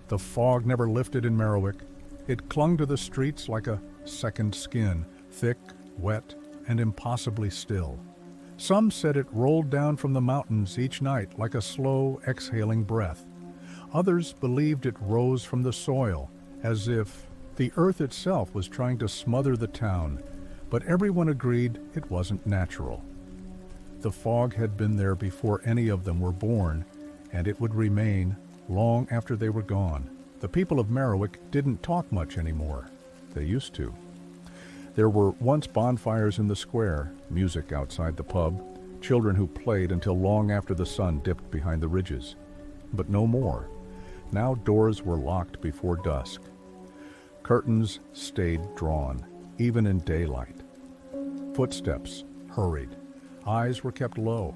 The fog never lifted in Merriwick. It clung to the streets like a second skin, thick, wet, and impossibly still. Some said it rolled down from the mountains each night like a slow, exhaling breath. Others believed it rose from the soil, as if the earth itself was trying to smother the town, but everyone agreed it wasn't natural. The fog had been there before any of them were born, and it would remain long after they were gone. The people of Merriwick didn't talk much anymore. They used to. There were once bonfires in the square, music outside the pub, children who played until long after the sun dipped behind the ridges. But no more. Now doors were locked before dusk. Curtains stayed drawn, even in daylight. Footsteps hurried. Eyes were kept low.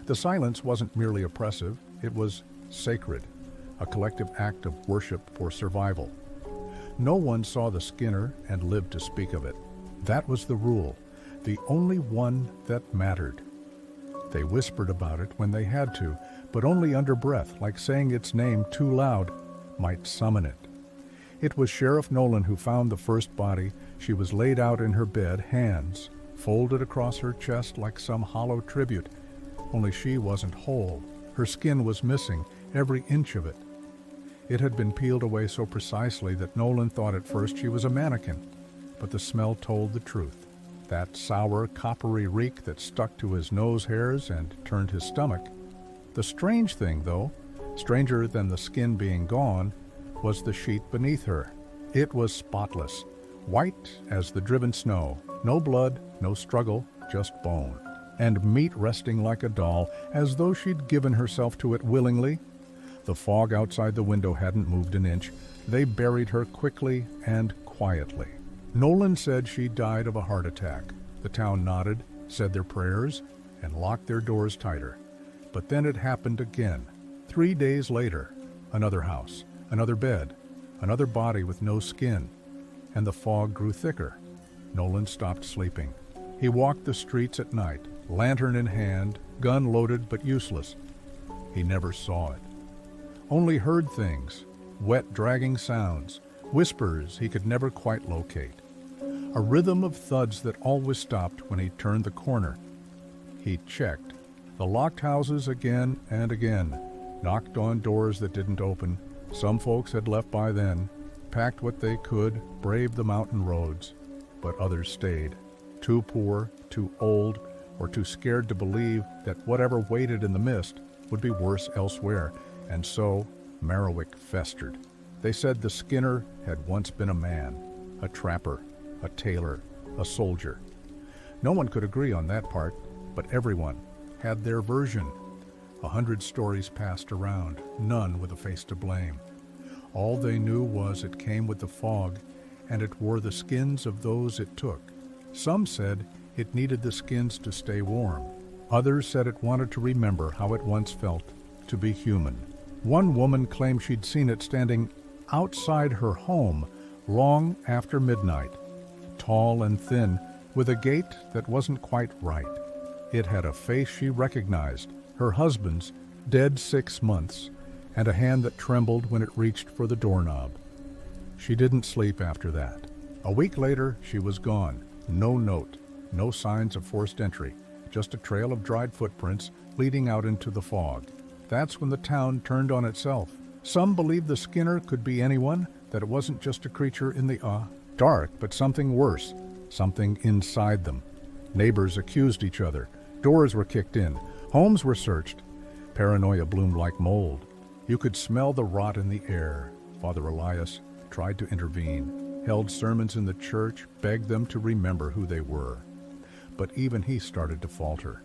The silence wasn't merely oppressive, it was sacred, a collective act of worship for survival. No one saw the Skinner and lived to speak of it. That was the rule, the only one that mattered. They whispered about it when they had to, but only under breath, like saying its name too loud might summon it. It was Sheriff Nolan who found the first body. She was laid out in her bed, hands folded across her chest like some hollow tribute, only she wasn't whole. Her skin was missing, every inch of it. It had been peeled away so precisely that Nolan thought at first she was a mannequin, but the smell told the truth. That sour, coppery reek that stuck to his nose hairs and turned his stomach. The strange thing, though, stranger than the skin being gone, was the sheet beneath her. It was spotless, white as the driven snow. No blood, no struggle, just bone. And meat resting like a doll, as though she'd given herself to it willingly. The fog outside the window hadn't moved an inch. They buried her quickly and quietly. Nolan said she died of a heart attack. The town nodded, said their prayers, and locked their doors tighter. But then it happened again. 3 days later, another house, another bed, another body with no skin, and the fog grew thicker. Nolan stopped sleeping. He walked the streets at night, lantern in hand, gun loaded but useless. He never saw it. Only heard things, wet dragging sounds, whispers he could never quite locate. A rhythm of thuds that always stopped when he turned the corner. He checked the locked houses again and again, knocked on doors that didn't open. Some folks had left by then, packed what they could, braved the mountain roads. But others stayed, too poor, too old, or too scared to believe that whatever waited in the mist would be worse elsewhere. And so Merriwick festered. They said the Skinner had once been a man, a trapper, a tailor, a soldier. No one could agree on that part, but everyone had their version. 100 stories passed around, none with a face to blame. All they knew was it came with the fog, and it wore the skins of those it took. Some said it needed the skins to stay warm. Others said it wanted to remember how it once felt to be human. One woman claimed she'd seen it standing outside her home long after midnight, tall and thin, with a gait that wasn't quite right. It had a face she recognized, her husband's, dead 6 months, and a hand that trembled when it reached for the doorknob. She didn't sleep after that. A week later, she was gone. No note, no signs of forced entry, just a trail of dried footprints leading out into the fog. That's when the town turned on itself. Some believed the Skinner could be anyone, that it wasn't just a creature in the dark, but something worse, something inside them. Neighbors accused each other. Doors were kicked in. Homes were searched. Paranoia bloomed like mold. You could smell the rot in the air. Father Elias tried to intervene, held sermons in the church, begged them to remember who they were. But even he started to falter.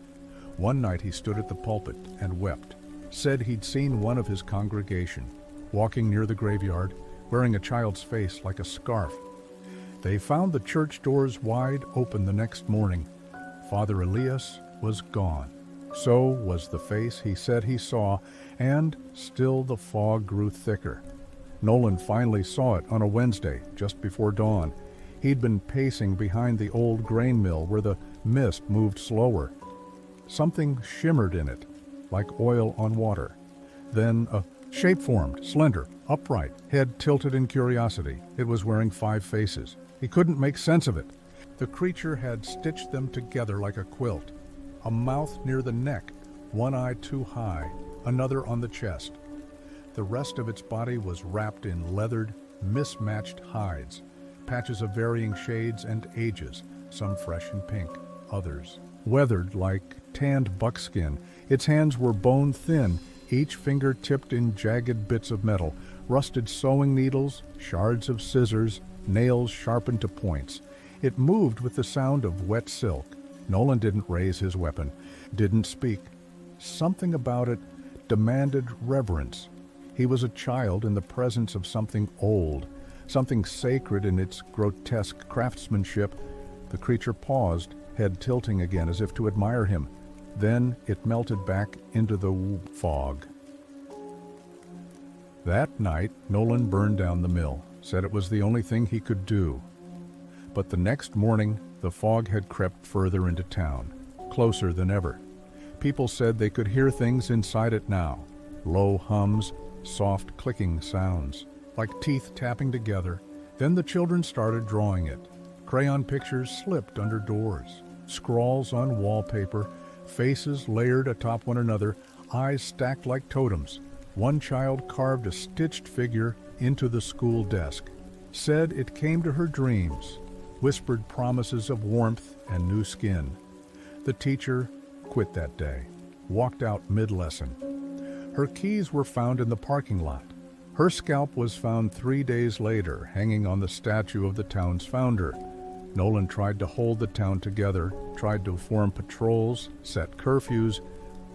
One night he stood at the pulpit and wept, said he'd seen one of his congregation, walking near the graveyard, wearing a child's face like a scarf. They found the church doors wide open the next morning. Father Elias was gone. So was the face he said he saw, and still the fog grew thicker. Nolan finally saw it on a Wednesday, just before dawn. He'd been pacing behind the old grain mill where the mist moved slower. Something shimmered in it, like oil on water. Then a Shape-formed, slender, upright, head tilted in curiosity. It was wearing 5 faces. He couldn't make sense of it. The creature had stitched them together like a quilt. A mouth near the neck, one eye too high, another on the chest. The rest of its body was wrapped in leathered, mismatched hides, patches of varying shades and ages, some fresh and pink, others weathered like tanned buckskin. Its hands were bone-thin, each finger tipped in jagged bits of metal, rusted sewing needles, shards of scissors, nails sharpened to points. It moved with the sound of wet silk. Nolan didn't raise his weapon, didn't speak. Something about it demanded reverence. He was a child in the presence of something old, something sacred in its grotesque craftsmanship. The creature paused, head tilting again as if to admire him. Then it melted back into the fog. That night, Nolan burned down the mill, said it was the only thing he could do. But the next morning, the fog had crept further into town, closer than ever. People said they could hear things inside it now, low hums, soft clicking sounds, like teeth tapping together. Then the children started drawing it. Crayon pictures slipped under doors, scrawls on wallpaper, faces layered atop one another, eyes stacked like totems. One child carved a stitched figure into the school desk, said it came to her dreams, whispered promises of warmth and new skin. The teacher quit that day, walked out mid-lesson. Her keys were found in the parking lot. Her scalp was found 3 days later, hanging on the statue of the town's founder. Nolan tried to hold the town together, tried to form patrols, set curfews,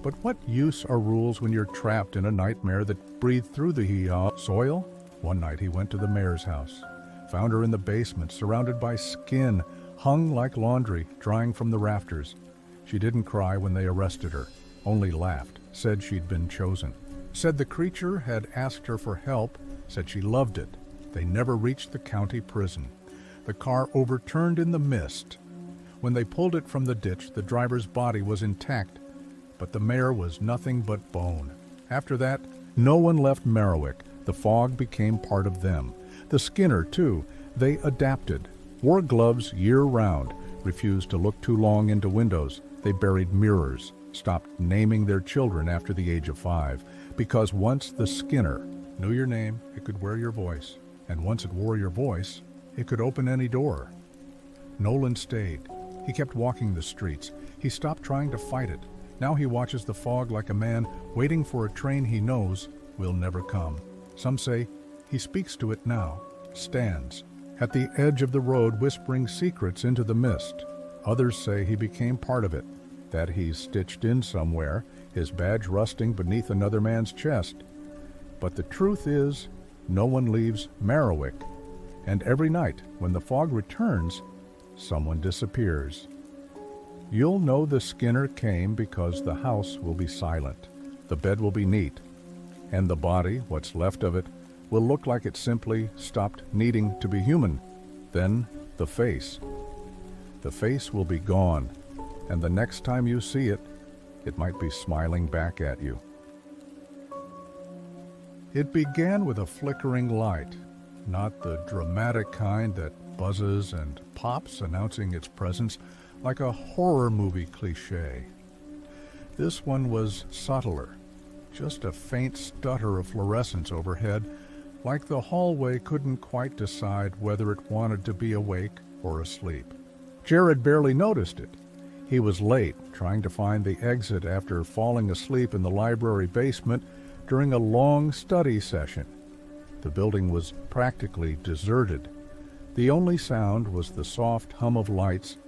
but what use are rules when you're trapped in a nightmare that breathed through the soil? One night he went to the mayor's house, found her in the basement, surrounded by skin, hung like laundry, drying from the rafters. She didn't cry when they arrested her, only laughed, said she'd been chosen. Said the creature had asked her for help, said she loved it. They never reached the county prison. The car overturned in the mist. When they pulled it from the ditch, the driver's body was intact, but the mayor was nothing but bone. After that, no one left Merriwick. The fog became part of them. The Skinner, too. They adapted, wore gloves year-round, refused to look too long into windows. They buried mirrors, stopped naming their children after the age of 5, because once the Skinner knew your name, it could wear your voice, and once it wore your voice, it could open any door. Nolan stayed. He kept walking the streets. He stopped trying to fight it. Now he watches the fog like a man waiting for a train he knows will never come. Some say he speaks to it now, stands at the edge of the road whispering secrets into the mist. Others say he became part of it, that he's stitched in somewhere, his badge rusting beneath another man's chest. But the truth is, no one leaves Merriwick, and every night when the fog returns, someone disappears. You'll know the Skinner came because the house will be silent, the bed will be neat, and the body, what's left of it, will look like it simply stopped needing to be human. Then the face. The face will be gone, and the next time you see it, it might be smiling back at you. It began with a flickering light, not the dramatic kind that buzzes and pops announcing its presence like a horror movie cliché. This one was subtler, just a faint stutter of fluorescence overhead, like the hallway couldn't quite decide whether it wanted to be awake or asleep. Jared barely noticed it. He was late, trying to find the exit after falling asleep in the library basement during a long study session. The building was practically deserted. The only sound was the soft hum of lights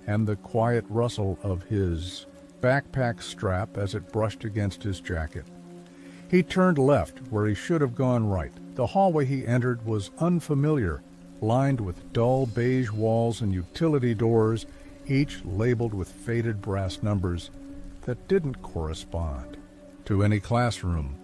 and the quiet rustle of his backpack strap as it brushed against his jacket. He turned left where he should have gone right. The hallway he entered was unfamiliar, lined with dull beige walls and utility doors, each labeled with faded brass numbers that didn't correspond to any classroom.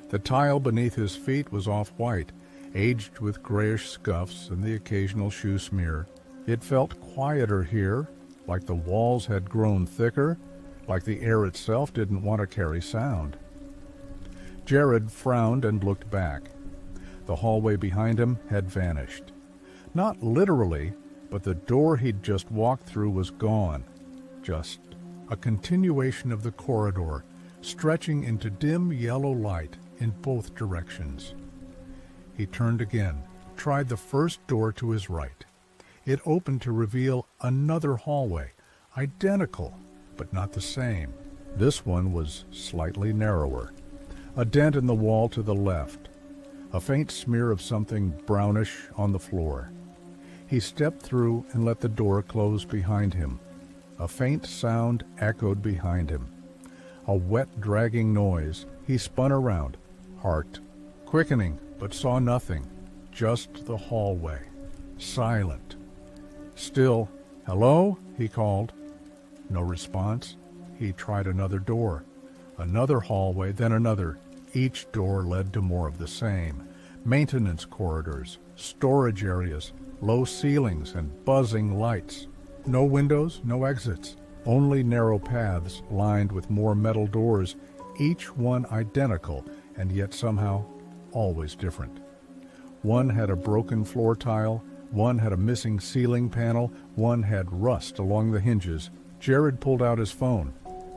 The tile beneath his feet was off-white, aged with grayish scuffs and the occasional shoe smear. It felt quieter here, like the walls had grown thicker, like the air itself didn't want to carry sound. Jared frowned and looked back. The hallway behind him had vanished. Not literally, but the door he'd just walked through was gone. Just a continuation of the corridor, stretching into dim yellow light in both directions. He turned again, tried the first door to his right. It opened to reveal another hallway, identical, but not the same. This one was slightly narrower. A dent in the wall to the left. A faint smear of something brownish on the floor. He stepped through and let the door close behind him. A faint sound echoed behind him. A wet, dragging noise. He spun around, heart quickening, but saw nothing. Just the hallway. Silent. Still. "Hello?" he called. No response. He tried another door. Another hallway, then another. Each door led to more of the same. Maintenance corridors, storage areas, low ceilings, and buzzing lights. No windows, no exits. Only narrow paths lined with more metal doors, each one identical and yet somehow always different. One had a broken floor tile, one had a missing ceiling panel, one had rust along the hinges. Jared pulled out his phone.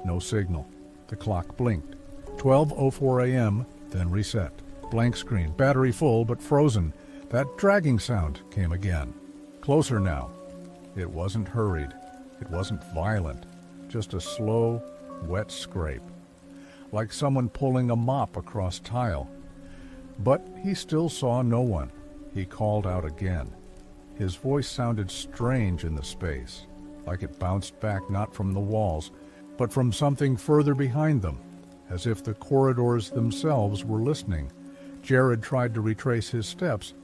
No signal. The clock blinked. 12:04 a.m., then reset. Blank screen, battery full but frozen. That dragging sound came again. Closer now. It wasn't hurried. It wasn't violent. Just a slow, wet scrape. Like someone pulling a mop across tile. But he still saw no one. He called out again. His voice sounded strange in the space, like it bounced back not from the walls, but from something further behind them, as if the corridors themselves were listening. Jared tried to retrace his steps,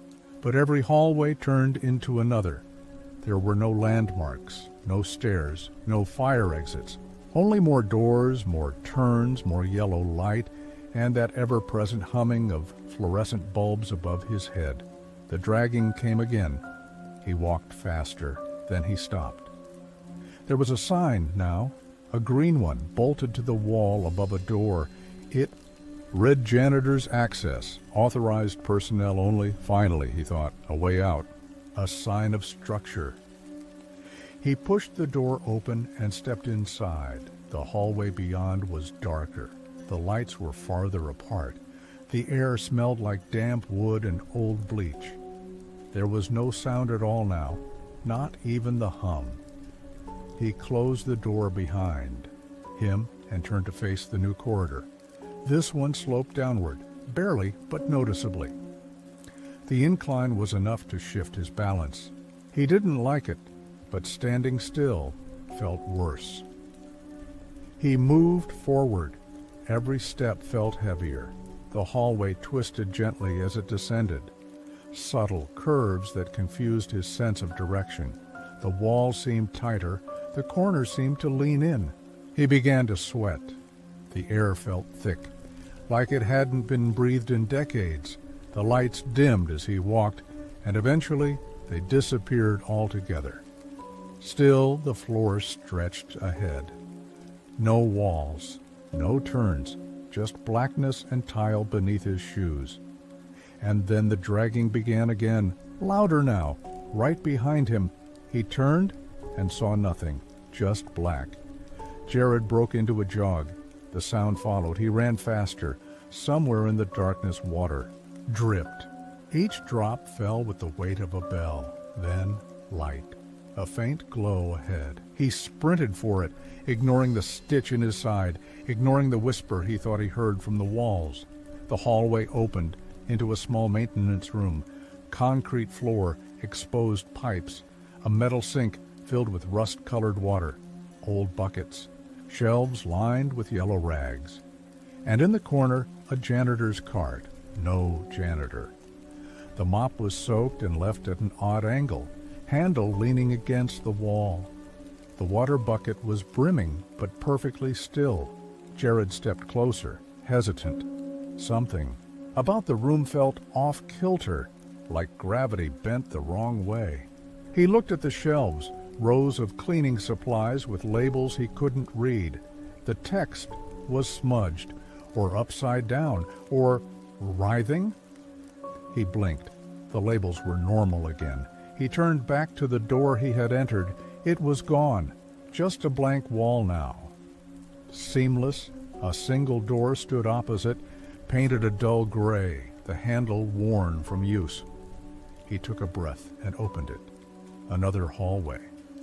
but every hallway turned into another. There were no landmarks, no stairs, no fire exits, only more doors, more turns, more yellow light, and that ever-present humming of fluorescent bulbs above his head. The dragging came again. He walked faster, then he stopped. There was a sign now, a green one, bolted to the wall above a door. It read janitor's access, authorized personnel only. Finally, he thought, a way out, a sign of structure. He pushed the door open and stepped inside. The hallway beyond was darker. The lights were farther apart. The air smelled like damp wood and old bleach. There was no sound at all now, not even the hum. He closed the door behind him and turned to face the new corridor. This one sloped downward, barely but noticeably. The incline was enough to shift his balance. He didn't like it, but standing still felt worse. He moved forward. Every step felt heavier. The hallway twisted gently as it descended. Subtle curves that confused his sense of direction. The wall seemed tighter. The corners seemed to lean in. He began to sweat. The air felt thick, like it hadn't been breathed in decades. The lights dimmed as he walked, and eventually they disappeared altogether. Still, the floor stretched ahead. No walls, no turns, just blackness and tile beneath his shoes. And then the dragging began again, louder now, right behind him. He turned and saw nothing, just black. Jared broke into a jog. The sound followed. He ran faster. Somewhere in the darkness, water dripped. Each drop fell with the weight of a bell. Then light. A faint glow ahead. He sprinted for it, ignoring the stitch in his side, ignoring the whisper he thought he heard from the walls. The hallway opened into a small maintenance room. Concrete floor, exposed pipes, a metal sink filled with rust-colored water, old buckets, shelves lined with yellow rags. And in the corner, a janitor's cart. No janitor. The mop was soaked and left at an odd angle, handle leaning against the wall. The water bucket was brimming, but perfectly still. Jared stepped closer, hesitant. Something about the room felt off-kilter, like gravity bent the wrong way. He looked at the shelves, rows of cleaning supplies with labels he couldn't read. The text was smudged. or upside down, or writhing? He blinked. The labels were normal again. He turned back to the door he had entered. It was gone. Just a blank wall now. Seamless, a single door stood opposite, painted a dull gray, the handle worn from use. He took a breath and opened it. Another hallway,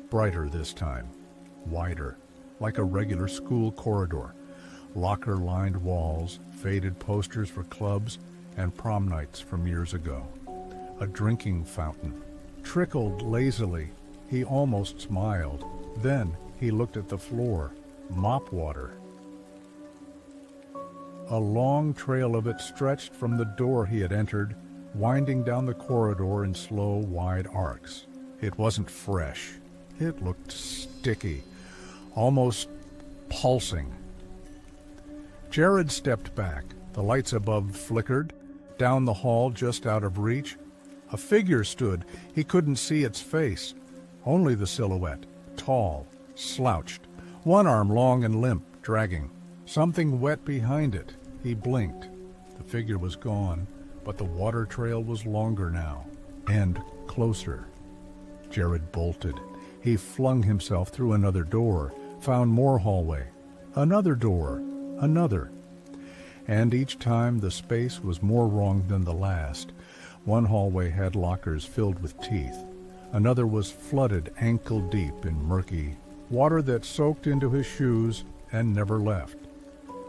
brighter this time, wider, like a regular school corridor. Locker-lined walls, faded posters for clubs and prom nights from years ago. A drinking fountain trickled lazily. He almost smiled. Then he looked at the floor. Mop water. A long trail of it stretched from the door he had entered, winding down the corridor in slow, wide arcs. It wasn't fresh. It looked sticky, almost pulsing. Jared stepped back. The lights above flickered. Down the hall, just out of reach, a figure stood. He couldn't see its face, only the silhouette, tall, slouched, one arm long and limp, dragging. Something wet behind it. He blinked. The figure was gone, but the water trail was longer now, and closer. Jared bolted. He flung himself through another door, found more hallway, another door, another. And each time the space was more wrong than the last. One hallway had lockers filled with teeth. Another was flooded ankle-deep in murky water that soaked into his shoes and never left.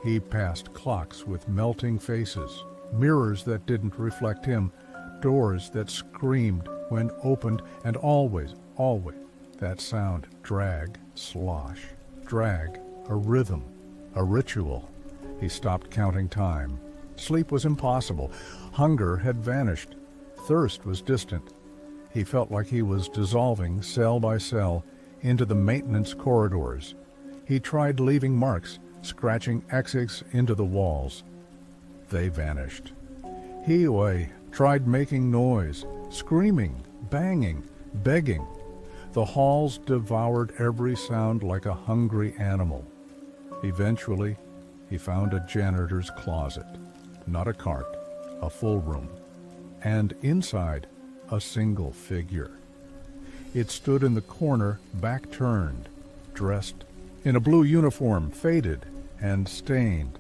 He passed clocks with melting faces, mirrors that didn't reflect him, doors that screamed when opened, and always, that sound, drag, slosh, drag, a rhythm, a ritual. He stopped counting time. Sleep was impossible. Hunger had vanished. Thirst was distant. He felt like he was dissolving cell by cell into the maintenance corridors. He tried leaving marks, scratching X's into the walls. They vanished. He tried making noise, screaming, banging, begging. The halls devoured every sound like a hungry animal. Eventually, he found a janitor's closet, not a cart, a full room, and inside, a single figure. It stood in the corner, back turned, dressed in a blue uniform, faded and stained.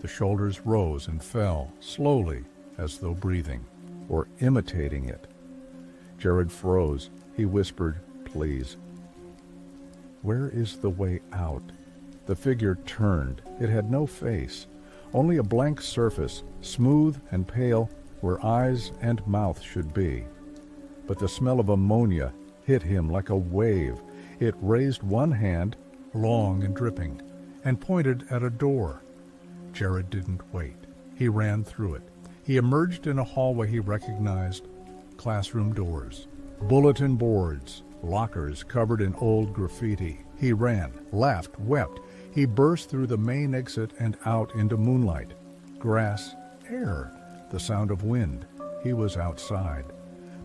The shoulders rose and fell, slowly, as though breathing, or imitating it. Jared froze. He whispered, "Please." "Where is the way out?" The figure turned. It had no face, only a blank surface, smooth and pale where eyes and mouth should be. But the smell of ammonia hit him like a wave. It raised one hand, long and dripping, and pointed at a door. Jared didn't wait. He ran through it. He emerged in a hallway he recognized. Classroom doors, bulletin boards, lockers covered in old graffiti. He ran, laughed, wept. He burst through the main exit and out into moonlight. Grass, air, the sound of wind. He was outside.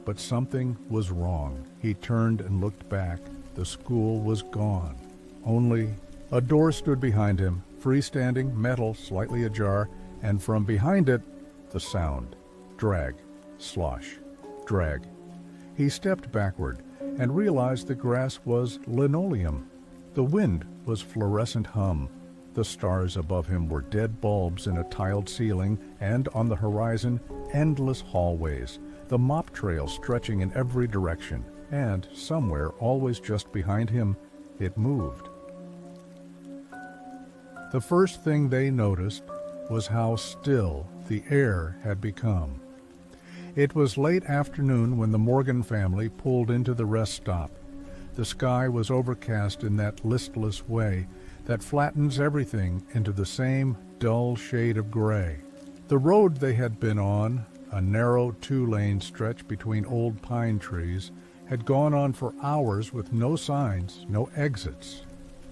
But something was wrong. He turned and looked back. The school was gone. Only a door stood behind him, freestanding, metal, slightly ajar, and from behind it, the sound. Drag, slosh, drag. He stepped backward and realized the grass was linoleum. The wind was fluorescent hum. The stars above him were dead bulbs in a tiled ceiling, and on the horizon, endless hallways, the mop trail stretching in every direction, and somewhere, always just behind him, it moved. The first thing they noticed was how still the air had become. It was late afternoon when the Morgan family pulled into the rest stop. The sky was overcast in that listless way that flattens everything into the same dull shade of gray. The road they had been on, a narrow two-lane stretch between old pine trees, had gone on for hours with no signs, no exits,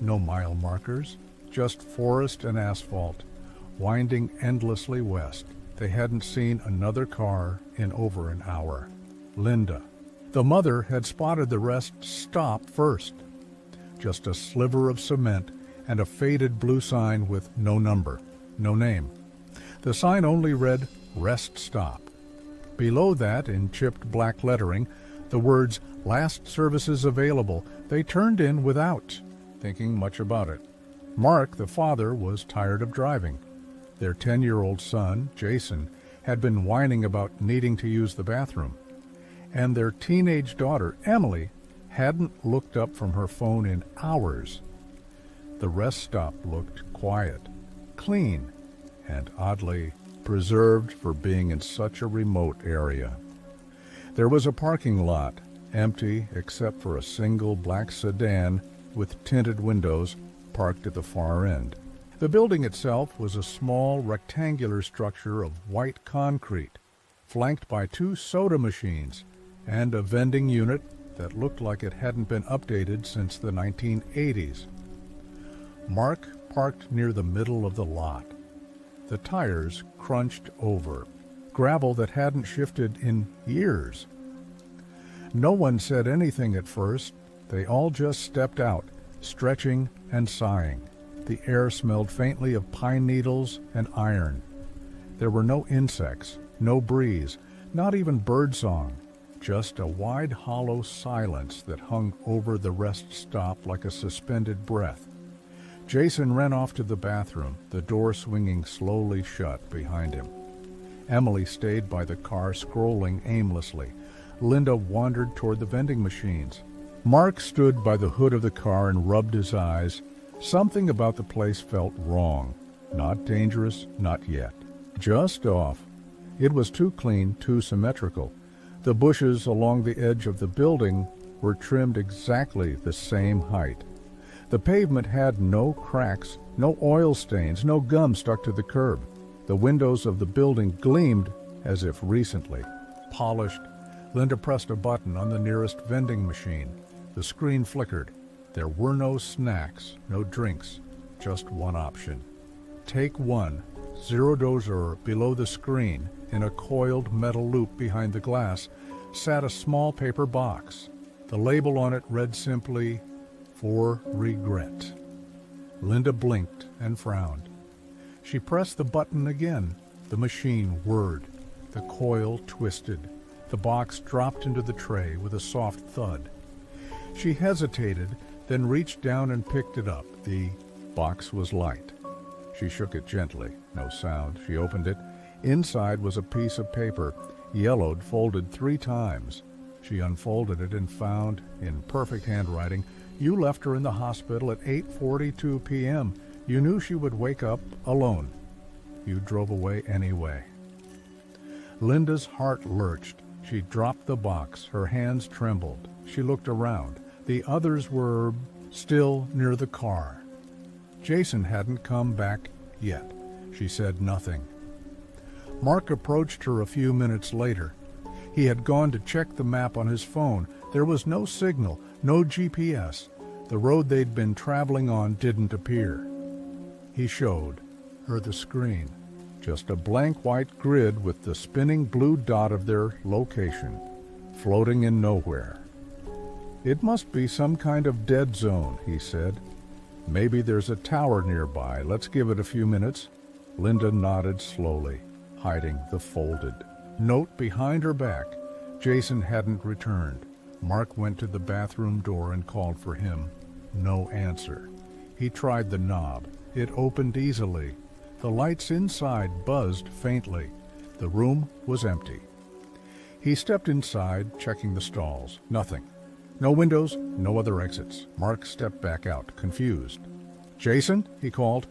no mile markers, just forest and asphalt, winding endlessly west. They hadn't seen another car in over an hour. Linda, the mother, had spotted the rest stop first. Just a sliver of cement and a faded blue sign with no number. no name. The sign only read, "Rest Stop." Below that, in chipped black lettering, the words, "Last services available." They turned in without thinking much about it. Mark, the father, was tired of driving. Their 10-year-old son, Jason, had been whining about needing to use the bathroom. And their teenage daughter, Emily, hadn't looked up from her phone in hours. The rest stop looked quiet, clean, and oddly preserved for being in such a remote area. There was a parking lot, empty except for a single black sedan with tinted windows parked at the far end. The building itself was a small rectangular structure of white concrete, flanked by 2 soda machines and a vending unit that looked like it hadn't been updated since the 1980s. Mark parked near the middle of the lot. The tires crunched over, gravel that hadn't shifted in years. No one said anything at first. They all just stepped out, stretching and sighing. The air smelled faintly of pine needles and iron. There were no insects, no breeze, not even birdsong, just a wide hollow silence that hung over the rest stop like a suspended breath. Jason ran off to the bathroom, the door swinging slowly shut behind him. Emily stayed by the car, scrolling aimlessly. Linda wandered toward the vending machines. Mark stood by the hood of the car and rubbed his eyes. Something about the place felt wrong. Not dangerous, not yet. Just off. It was too clean, too symmetrical. The bushes along the edge of the building were trimmed exactly the same height. The pavement had no cracks, no oil stains, no gum stuck to the curb. The windows of the building gleamed as if recently. Polished. Linda pressed a button on the nearest vending machine. The screen flickered. There were no snacks, no drinks, just one option. Take 1, 0 dozer. Below the screen, in a coiled metal loop behind the glass, sat a small paper box. The label on it read simply, "For regret." Linda blinked and frowned. She pressed the button again. The machine whirred. The coil twisted. The box dropped into the tray with a soft thud. She hesitated, then reached down and picked it up. The box was light. She shook it gently. No sound. She opened it. Inside was a piece of paper, yellowed, folded 3 times. She unfolded it and found, in perfect handwriting, "You left her in the hospital at 8:42 p.m. You knew she would wake up alone. You drove away anyway." Linda's heart lurched. She dropped the box. Her hands trembled. She looked around. The others were still near the car. Jason hadn't come back yet. She said nothing. Mark approached her a few minutes later. He had gone to check the map on his phone. There was no signal, no GPS. The road they'd been traveling on didn't appear. He showed her the screen, just a blank white grid with the spinning blue dot of their location, floating in nowhere. "It must be some kind of dead zone," he said. "Maybe there's a tower nearby. Let's give it a few minutes." Linda nodded slowly, hiding the folded note behind her back. Jason hadn't returned. Mark went to the bathroom door and called for him. No answer. He tried the knob. It opened easily. The lights inside buzzed faintly. The room was empty. He stepped inside, checking the stalls. Nothing. No windows, no other exits. Mark stepped back out, confused. "Jason?" he called.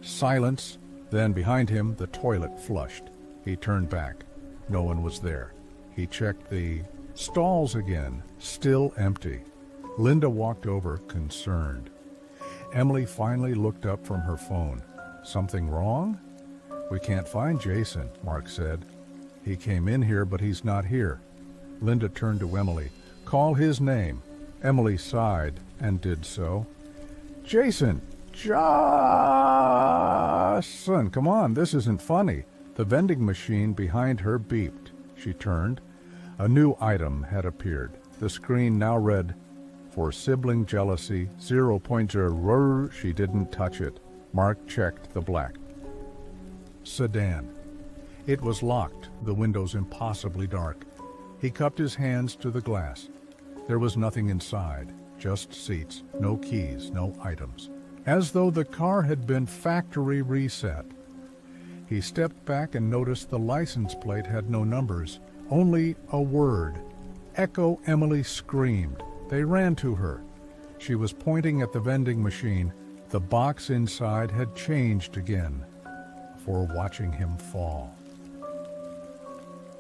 Silence. Then behind him, the toilet flushed. He turned back. No one was there. He checked the stalls again, still empty. Linda walked over, concerned. Emily finally looked up from her phone. "Something wrong?" "We can't find Jason," Mark said. "He came in here, but he's not here." Linda turned to Emily. "Call his name." Emily sighed and did so. "Jason! Jason! Come on, this isn't funny." The vending machine behind her beeped. She turned. A new item had appeared. The screen now read, "For sibling jealousy, 0.0." She didn't touch it. Mark checked the black. sedan. It was locked, the windows impossibly dark. He cupped his hands to the glass. There was nothing inside, just seats, no keys, no items. As though the car had been factory reset. He stepped back and noticed the license plate had no numbers, only a word. Echo Emily screamed. They ran to her. She was pointing at the vending machine. The box inside had changed again, for watching him fall.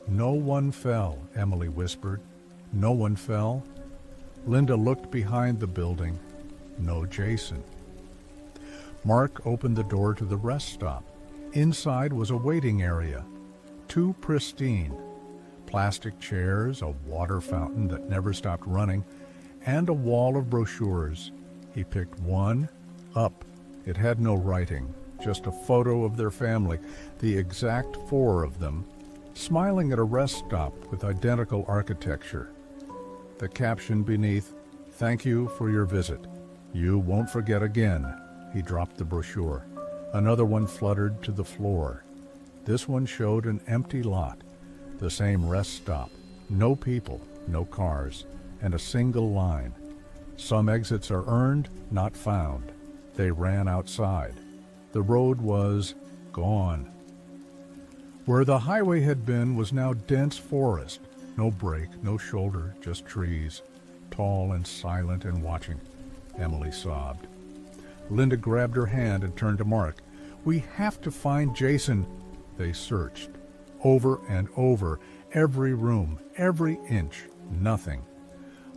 "No one fell," Emily whispered. "No one fell." Linda looked behind the building. No Jason. Mark opened the door to the rest stop. Inside was a waiting area. Too pristine. Plastic chairs, a water fountain that never stopped running, and a wall of brochures. He picked one up. It had no writing, just a photo of their family, the exact 4 of them, smiling at a rest stop with identical architecture. The caption beneath, "Thank you for your visit. You won't forget again." He dropped the brochure. Another one fluttered to the floor. This one showed an empty lot, the same rest stop, no people, no cars, and a single line. "Some exits are earned, not found." They ran outside. The road was gone. Where the highway had been was now dense forest. No break, no shoulder, just trees, tall and silent and watching. Emily sobbed. Linda grabbed her hand and turned to Mark. "We have to find Jason." They searched. Over and over, every room, every inch, nothing.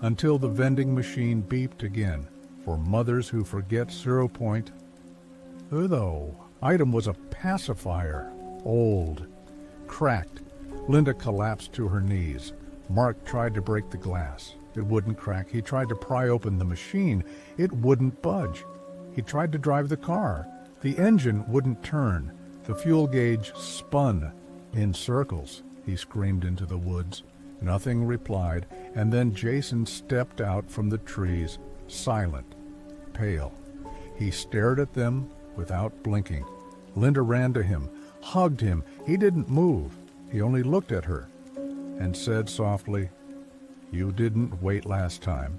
Until the vending machine beeped again. For mothers who forget 0 point. The item was a pacifier, old, cracked. Linda collapsed to her knees. Mark tried to break the glass. It wouldn't crack. He tried to pry open the machine. It wouldn't budge. He tried to drive the car. The engine wouldn't turn. The fuel gauge spun in circles. He screamed into the woods. Nothing replied, and then Jason stepped out from the trees, silent, pale. He stared at them without blinking. Linda ran to him, hugged him. He didn't move. He only looked at her and said softly, "You didn't wait last time."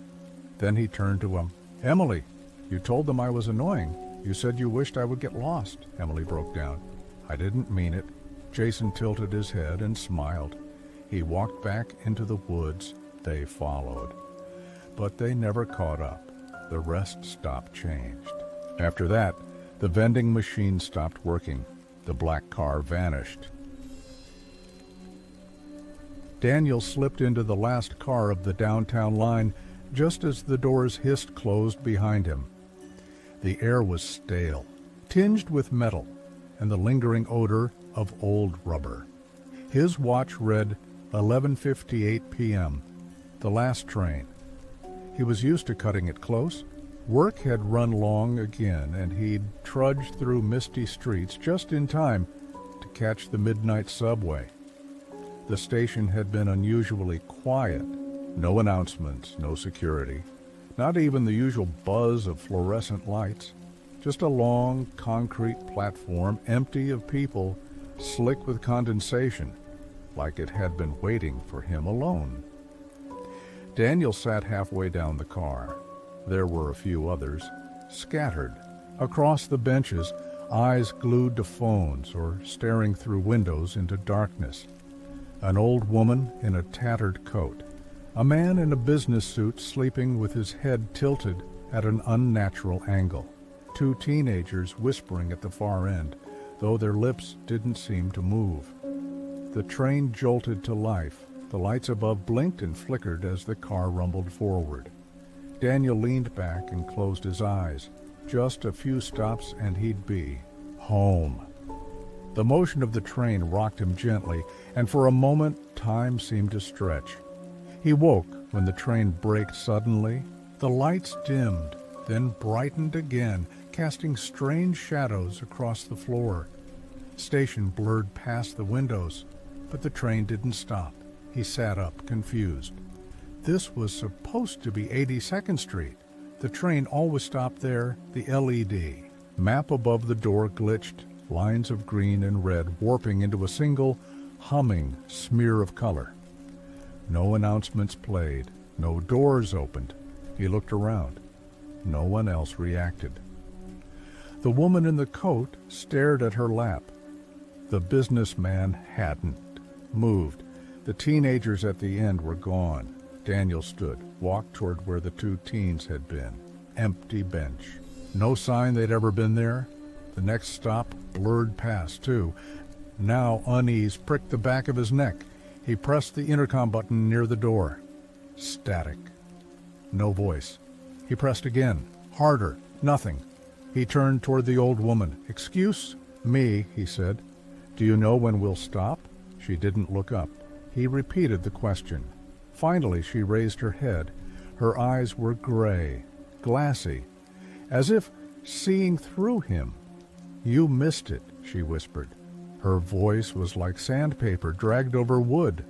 Then he turned to him. "Emily, you told them I was annoying. You said you wished I would get lost." Emily broke down. "I didn't mean it." Jason tilted his head and smiled. He walked back into the woods. They followed. But they never caught up. The rest stop changed. After that, the vending machine stopped working. The black car vanished. Daniel slipped into the last car of the downtown line just as the doors hissed closed behind him. The air was stale, tinged with metal, and the lingering odor of old rubber. His watch read 11:58 p.m., the last train. He was used to cutting it close. Work had run long again, and he'd trudged through misty streets just in time to catch the midnight subway. The station had been unusually quiet. No announcements, no security, not even the usual buzz of fluorescent lights. Just a long, concrete platform empty of people, slick with condensation, like it had been waiting for him alone. Daniel sat halfway down the car. There were a few others, scattered. Across the benches, eyes glued to phones or staring through windows into darkness. An old woman in a tattered coat. A man in a business suit sleeping with his head tilted at an unnatural angle. 2 teenagers whispering at the far end, though their lips didn't seem to move. The train jolted to life. The lights above blinked and flickered as the car rumbled forward. Daniel leaned back and closed his eyes. Just a few stops and he'd be home. The motion of the train rocked him gently, and for a moment time seemed to stretch. He woke when the train braked suddenly. The lights dimmed, then brightened again, casting strange shadows across the floor. Station blurred past the windows, but the train didn't stop. He sat up, confused. This was supposed to be 82nd Street. The train always stopped there, the LED. Map above the door glitched, lines of green and red warping into a single, humming smear of color. No announcements played, no doors opened. He looked around. No one else reacted. The woman in the coat stared at her lap. The businessman hadn't moved. The teenagers at the end were gone. Daniel stood, walked toward where the two teens had been. Empty bench. No sign they'd ever been there. The next stop blurred past, too. Now unease pricked the back of his neck. He pressed the intercom button near the door. Static. No voice. He pressed again. Harder. Nothing. He turned toward the old woman. "Excuse me," he said. "Do you know when we'll stop?" She didn't look up. He repeated the question. Finally, she raised her head. Her eyes were gray, glassy, as if seeing through him. "You missed it," she whispered. Her voice was like sandpaper dragged over wood.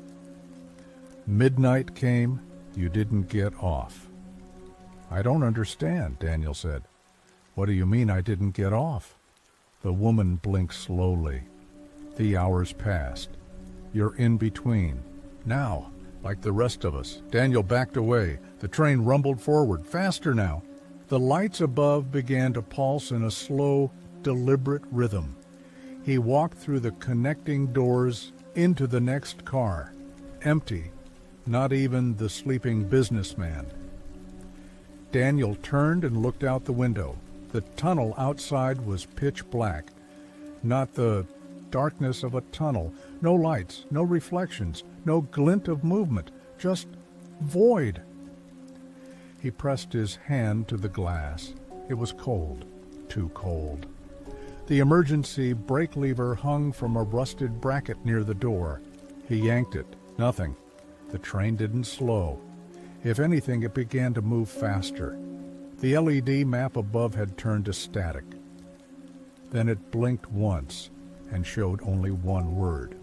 "Midnight came. You didn't get off." "I don't understand," Daniel said. "What do you mean I didn't get off?" The woman blinked slowly. The hours passed. "You're in between. Now, like the rest of us." Daniel backed away. The train rumbled forward, faster now. The lights above began to pulse in a slow, deliberate rhythm. He walked through the connecting doors into the next car. Empty. Not even the sleeping businessman. Daniel turned and looked out the window. The tunnel outside was pitch black. Not the darkness of a tunnel. No lights, no reflections, no glint of movement. Just void. He pressed his hand to the glass. It was cold. Too cold. The emergency brake lever hung from a rusted bracket near the door. He yanked it. Nothing. The train didn't slow. If anything, it began to move faster. The LED map above had turned to static. Then it blinked once and showed only one word.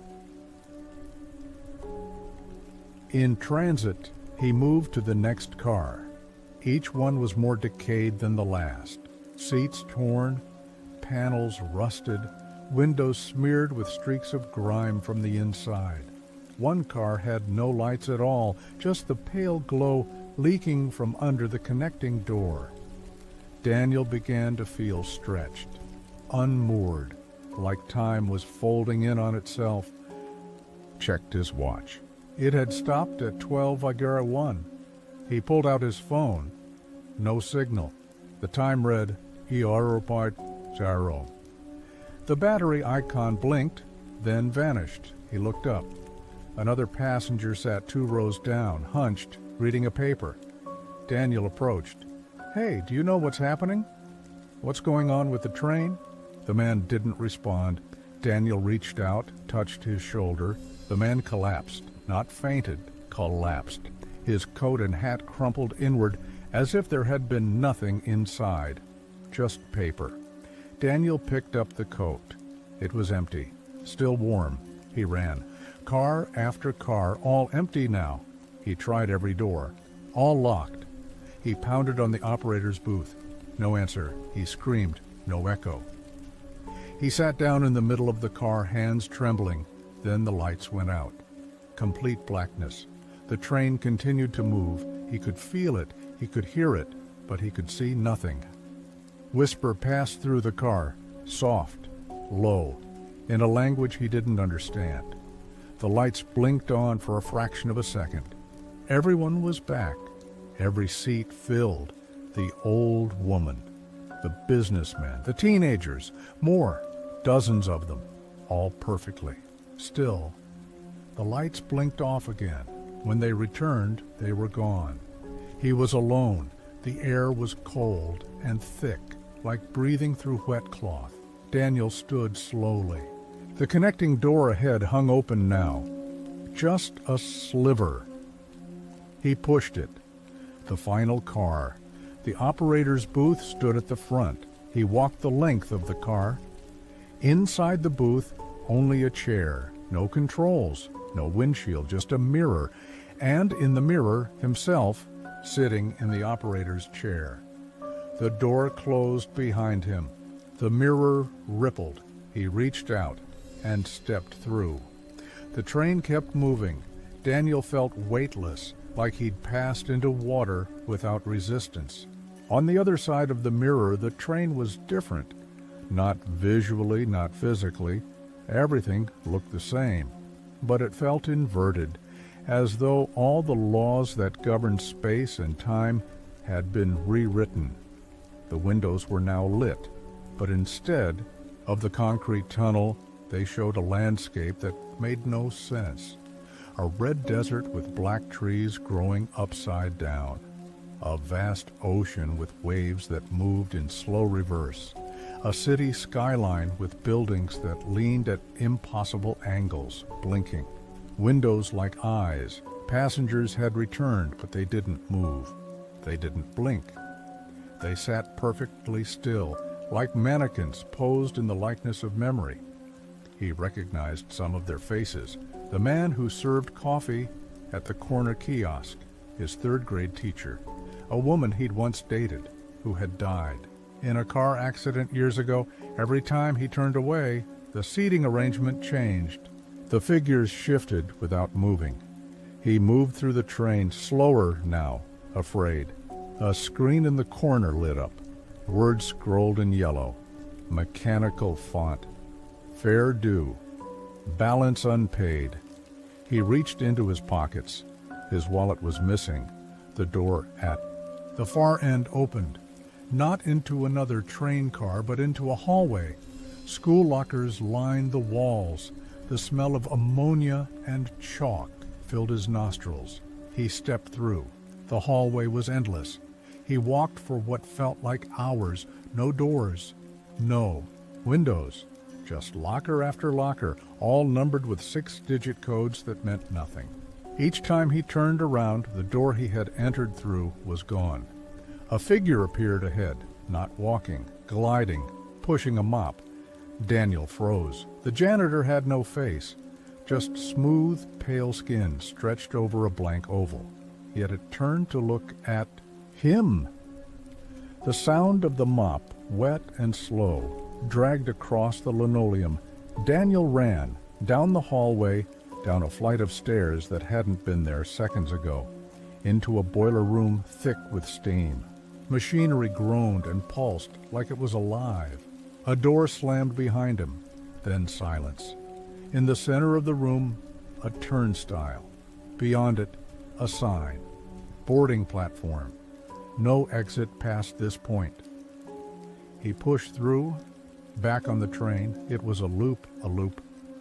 In transit, he moved to the next car. Each one was more decayed than the last. Seats torn, panels rusted, windows smeared with streaks of grime from the inside. One car had no lights at all, just the pale glow leaking from under the connecting door. Daniel began to feel stretched, unmoored, like time was folding in on itself. Checked his watch. It had stopped at 12:01. He pulled out his phone. No signal. The time read "0.0." The battery icon blinked, then vanished. He looked up. Another passenger sat 2 rows down, hunched, reading a paper. Daniel approached. "Hey, do you know what's happening? What's going on with the train?" The man didn't respond. Daniel reached out, touched his shoulder. The man collapsed, not fainted, collapsed. His coat and hat crumpled inward as if there had been nothing inside, just paper. Daniel picked up the coat. It was empty, still warm. He ran. Car after car, all empty now. He tried every door, all locked. He pounded on the operator's booth. No answer. He screamed. No echo. He sat down in the middle of the car, hands trembling. Then the lights went out. Complete blackness. The train continued to move. He could feel it. He could hear it. But he could see nothing. Whisper passed through the car, soft, low, in a language he didn't understand. The lights blinked on for a fraction of a second. Everyone was back. Every seat filled. The old woman, the businessman, the teenagers, more, dozens of them, all perfectly. Still, the lights blinked off again. When they returned, they were gone. He was alone. The air was cold and thick, like breathing through wet cloth. Daniel stood slowly. The connecting door ahead hung open now. Just a sliver. He pushed it. The final car. The operator's booth stood at the front. He walked the length of the car. Inside the booth, only a chair. No controls, no windshield, just a mirror. And in the mirror, himself, sitting in the operator's chair. The door closed behind him. The mirror rippled. He reached out and stepped through. The train kept moving. Daniel felt weightless, like he'd passed into water without resistance. On the other side of the mirror, the train was different. Not visually, not physically. Everything looked the same. But it felt inverted, as though all the laws that govern space and time had been rewritten. The windows were now lit, but instead of the concrete tunnel, they showed a landscape that made no sense. A red desert with black trees growing upside down. A vast ocean with waves that moved in slow reverse. A city skyline with buildings that leaned at impossible angles, blinking. Windows like eyes. Passengers had returned, but they didn't move. They didn't blink. They sat perfectly still, like mannequins posed in the likeness of memory. He recognized some of their faces. The man who served coffee at the corner kiosk, his third-grade teacher. A woman he'd once dated, who had died. In a car accident years ago, every time he turned away, the seating arrangement changed. The figures shifted without moving. He moved through the train, slower now, afraid. A screen in the corner lit up. Words scrolled in yellow. Mechanical font. Fair due. Balance unpaid. He reached into his pockets. His wallet was missing. The door at the far end opened. Not into another train car, but into a hallway. School lockers lined the walls. The smell of ammonia and chalk filled his nostrils. He stepped through. The hallway was endless. He walked for what felt like hours. No doors. No windows. Just locker after locker, all numbered with 6-digit codes that meant nothing. Each time he turned around, the door he had entered through was gone. A figure appeared ahead, not walking, gliding, pushing a mop. Daniel froze. The janitor had no face, just smooth, pale skin stretched over a blank oval. Yet it turned to look at him. The sound of the mop, wet and slow, dragged across the linoleum. Daniel ran down the hallway, down a flight of stairs that hadn't been there seconds ago, into a boiler room thick with steam. Machinery groaned and pulsed like it was alive. A door slammed behind him, then silence. In the center of the room, a turnstile. Beyond it, a sign. Boarding platform. No exit past this point. He pushed through. Back on the train, it was a loop,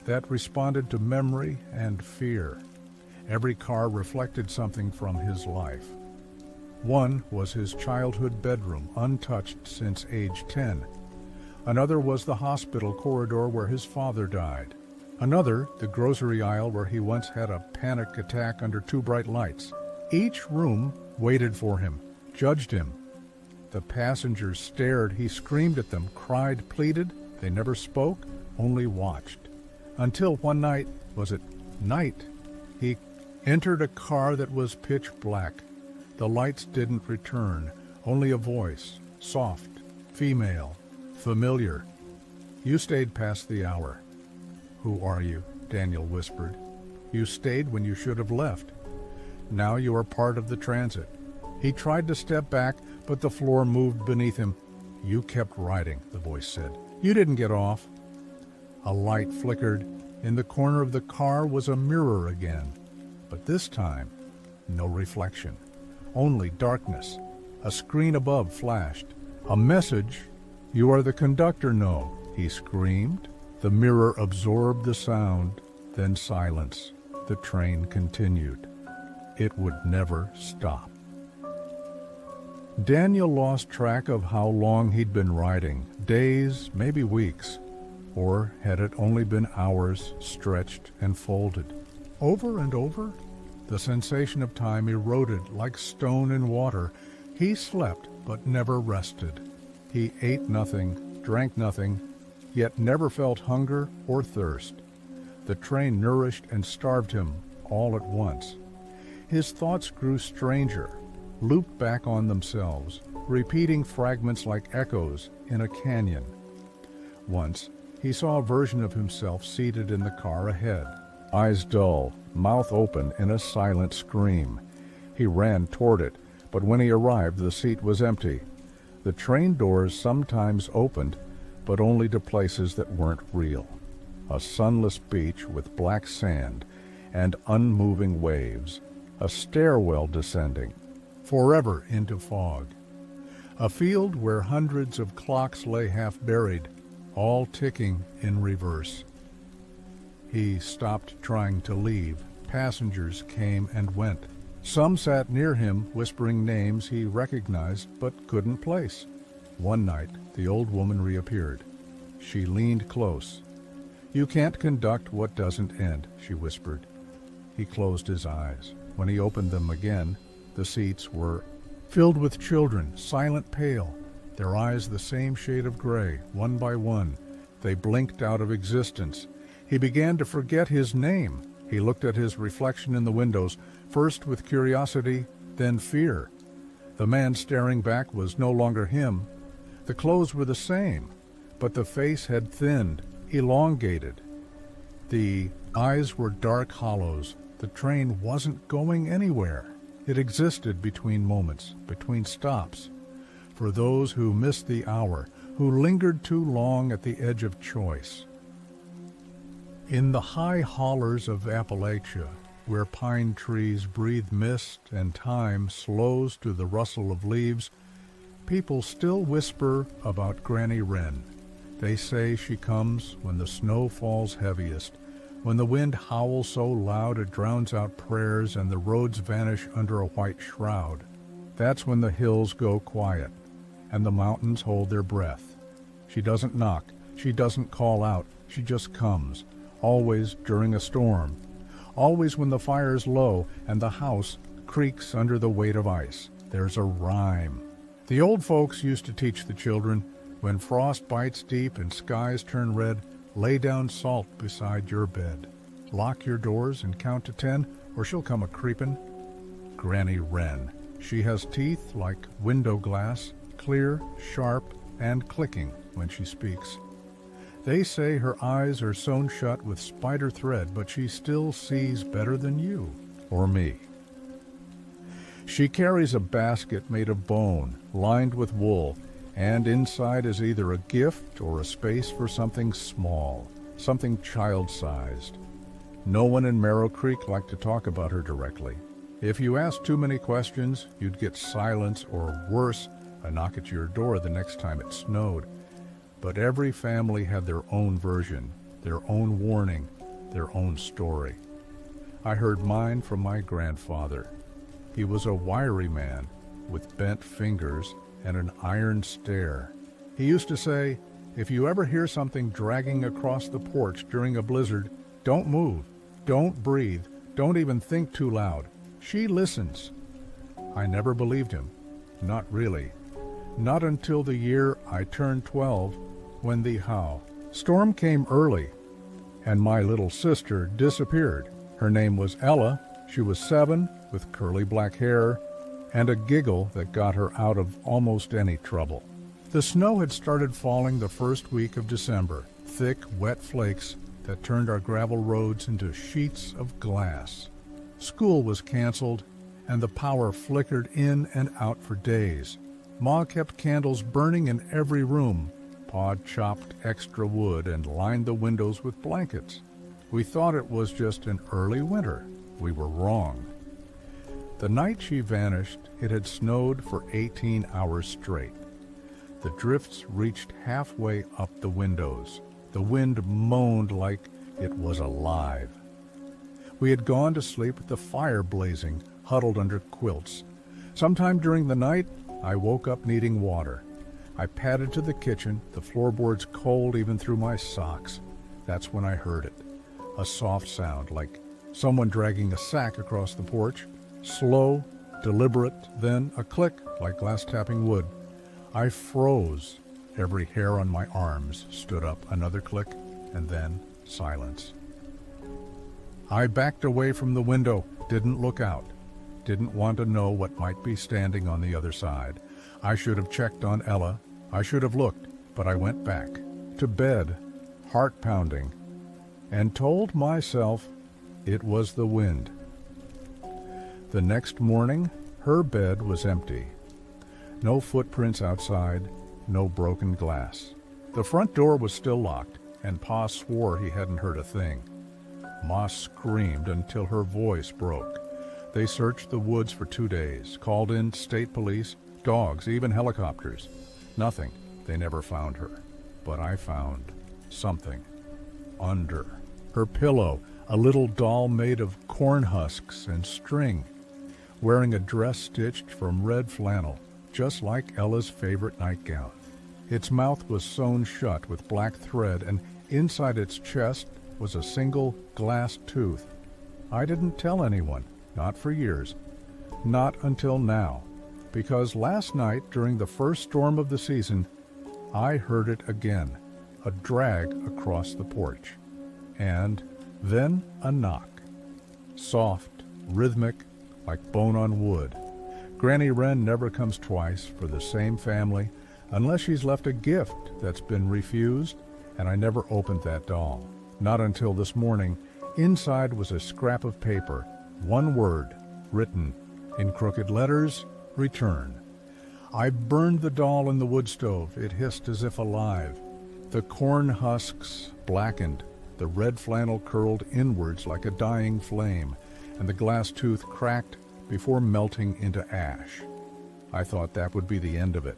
that responded to memory and fear. Every car reflected something from his life. One was his childhood bedroom, untouched since age 10. Another was the hospital corridor where his father died. Another, the grocery aisle where he once had a panic attack under 2 bright lights. Each room waited for him, judged him. The passengers stared, he screamed at them, cried, pleaded. They never spoke, only watched. Until one night, was it night? He entered a car that was pitch black. The lights didn't return, only a voice, soft, female, familiar. You stayed past the hour. Who are you? Daniel whispered. You stayed when you should have left. Now you are part of the transit. He tried to step back, but the floor moved beneath him. You kept riding, the voice said. You didn't get off. A light flickered. In the corner of the car was a mirror again. But this time, no reflection. Only darkness. A screen above flashed. A message. You are the conductor, no, he screamed. The mirror absorbed the sound, then silence. The train continued. It would never stop. Daniel lost track of how long he'd been riding. Days, maybe weeks. Or had it only been hours, stretched and folded? Over and over? The sensation of time eroded like stone in water. He slept, but never rested. He ate nothing, drank nothing, yet never felt hunger or thirst. The train nourished and starved him all at once. His thoughts grew stranger, looped back on themselves, repeating fragments like echoes in a canyon. Once, He saw a version of himself seated in the car ahead, eyes dull, mouth open in a silent scream. He ran toward it, but when he arrived, the seat was empty. The train doors sometimes opened, but only to places that weren't real. A sunless beach with black sand and unmoving waves. A stairwell descending, forever into fog. A field where hundreds of clocks lay half buried, all ticking in reverse. He stopped trying to leave. Passengers came and went. Some sat near him, whispering names he recognized but couldn't place. One night, the old woman reappeared. She leaned close. "You can't conduct what doesn't end," she whispered. He closed his eyes. When he opened them again, the seats were filled with children, silent pale, their eyes the same shade of gray. One by one, they blinked out of existence. He began to forget his name. He looked at his reflection in the windows, first with curiosity, then fear. The man staring back was no longer him. The clothes were the same, but the face had thinned, elongated. The eyes were dark hollows. The train wasn't going anywhere. It existed between moments, between stops, for those who missed the hour, who lingered too long at the edge of choice. In the high hollers of Appalachia, where pine trees breathe mist and time slows to the rustle of leaves, people still whisper about Granny Wren. They say she comes when the snow falls heaviest, when the wind howls so loud it drowns out prayers and the roads vanish under a white shroud. That's when the hills go quiet and the mountains hold their breath. She doesn't knock, she doesn't call out, she just comes, always during a storm, always when the fire's low and the house creaks under the weight of ice. There's a rhyme. The old folks used to teach the children, when frost bites deep and skies turn red, lay down salt beside your bed. Lock your doors and count to 10, or she'll come a-creepin'. Granny Wren. She has teeth like window glass, clear, sharp, and clicking when she speaks. They say her eyes are sewn shut with spider thread, but she still sees better than you or me. She carries a basket made of bone, lined with wool, and inside is either a gift or a space for something small, something child-sized. No one in Marrow Creek liked to talk about her directly. If you asked too many questions, you'd get silence or worse, a knock at your door the next time it snowed. But every family had their own version, their own warning, their own story. I heard mine from my grandfather. He was a wiry man with bent fingers and an iron stare. He used to say, "If you ever hear something dragging across the porch during a blizzard, don't move, don't breathe, don't even think too loud. She listens." I never believed him. Not really. Not until the year I turned 12, when the storm came early, and my little sister disappeared. Her name was Ella. She was 7, with curly black hair, and a giggle that got her out of almost any trouble. The snow had started falling the first week of December, thick, wet flakes that turned our gravel roads into sheets of glass. School was canceled, and the power flickered in and out for days. Ma kept candles burning in every room. Pa chopped extra wood and lined the windows with blankets. We thought it was just an early winter. We were wrong. The night she vanished, it had snowed for 18 hours straight. The drifts reached halfway up the windows. The wind moaned like it was alive. We had gone to sleep with the fire blazing, huddled under quilts. Sometime during the night, I woke up needing water. I padded to the kitchen, the floorboards cold even through my socks. That's when I heard it. A soft sound, like someone dragging a sack across the porch. Slow, deliberate, then a click like glass tapping wood. I froze. Every hair on my arms stood up. Another click, and then silence. I backed away from the window, didn't look out, didn't want to know what might be standing on the other side. I should have checked on Ella. I should have looked, but I went back. To bed. heart pounding, and told myself it was the wind. The next morning, her bed was empty. No footprints outside, no broken glass. The front door was still locked, and Pa swore he hadn't heard a thing. Ma screamed until her voice broke. They searched the woods for 2 days, called in state police, dogs, even helicopters. Nothing. They never found her. But I found something. Under her pillow, a little doll made of corn husks and string, wearing a dress stitched from red flannel, just like Ella's favorite nightgown. Its mouth was sewn shut with black thread, and inside its chest was a single glass tooth. I didn't tell anyone, not for years, not until now, because last night, during the first storm of the season, I heard it again, a drag across the porch, and then a knock. Soft, rhythmic, like bone on wood. Granny Wren never comes twice for the same family unless she's left a gift that's been refused, and I never opened that doll. Not until this morning. Inside was a scrap of paper, one word, written in crooked letters, return. I burned the doll in the wood stove. It hissed as if alive. The corn husks blackened, the red flannel curled inwards like a dying flame, and the glass tooth cracked before melting into ash. I thought that would be the end of it.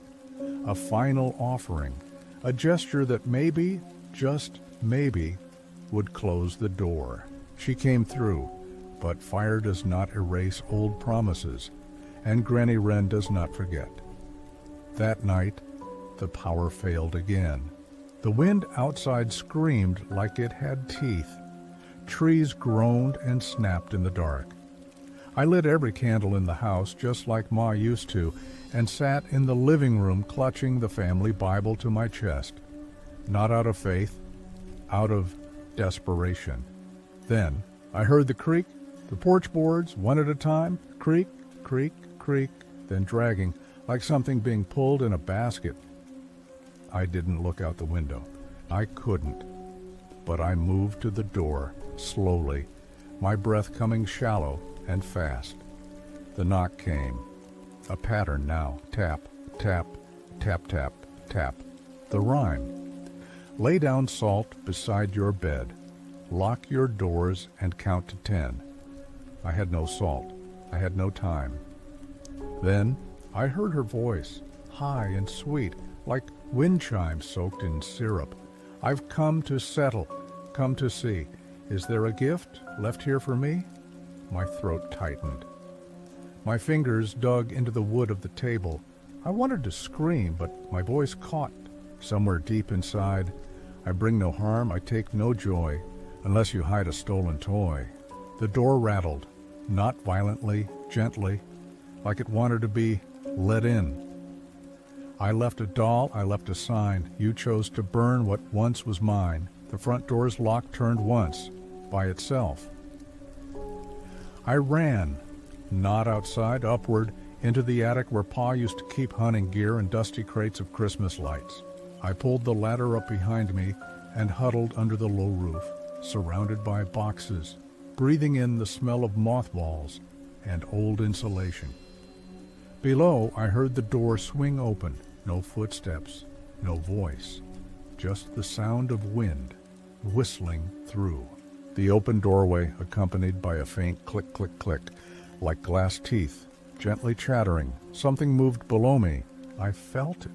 A final offering, a gesture that maybe, just maybe, would close the door. She came through, but fire does not erase old promises, and Granny Wren does not forget. That night, the power failed again. The wind outside screamed like it had teeth. Trees groaned and snapped in the dark. I lit every candle in the house just like Ma used to, and sat in the living room clutching the family Bible to my chest. Not out of faith, out of desperation. Then I heard the creak, the porch boards, one at a time, creak, creak, creak, then dragging, like something being pulled in a basket. I didn't look out the window. I couldn't. But I moved to the door, slowly, my breath coming shallow and fast. The knock came. A pattern now. Tap, tap, tap, tap, tap. The rhyme. Lay down salt beside your bed. Lock your doors and count to 10. I had no salt. I had no time. Then I heard her voice, high and sweet, like wind chimes soaked in syrup. I've come to settle, come to see. Is there a gift left here for me? My throat tightened. My fingers dug into the wood of the table. I wanted to scream, but my voice caught somewhere deep inside. I bring no harm, I take no joy, unless you hide a stolen toy. The door rattled, not violently, gently, like it wanted to be let in. I left a doll, I left a sign. You chose to burn what once was mine. The front door's lock turned once, by itself. I ran, not outside, upward, into the attic where Pa used to keep hunting gear and dusty crates of Christmas lights. I pulled the ladder up behind me and huddled under the low roof, surrounded by boxes, breathing in the smell of mothballs and old insulation. Below, I heard the door swing open. No footsteps, no voice, just the sound of wind whistling through. The open doorway accompanied by a faint click, click, click, like glass teeth, gently chattering. Something moved below me. I felt it,